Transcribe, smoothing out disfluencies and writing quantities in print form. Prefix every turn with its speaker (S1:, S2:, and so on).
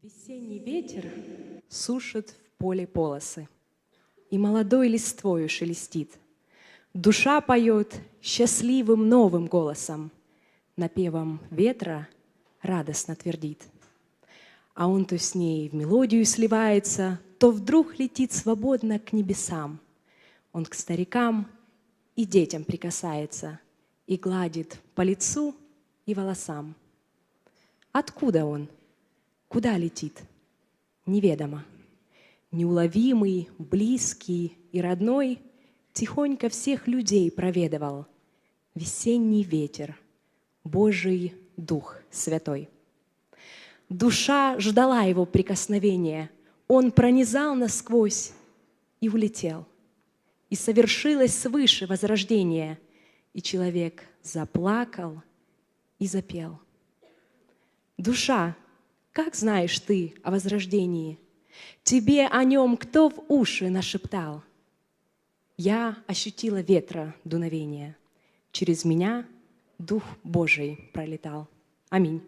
S1: Весенний ветер сушит в поле полосы, и молодой листвою шелестит. Душа поет счастливым новым голосом, напевом ветра радостно твердит. А он то с ней в мелодию сливается, то вдруг летит свободно к небесам. Он к старикам и детям прикасается и гладит по лицу и волосам. Откуда он? Куда летит? Неведомо. Неуловимый, близкий и родной тихонько всех людей проведывал весенний ветер, Божий Дух Святой. Душа ждала его прикосновения, он пронизал насквозь и улетел. И совершилось свыше возрождение, и человек заплакал и запел. Душа, как знаешь ты о возрождении? Тебе о нем кто в уши нашептал? Я ощутила ветра дуновения. Через меня Дух Божий пролетал. Аминь.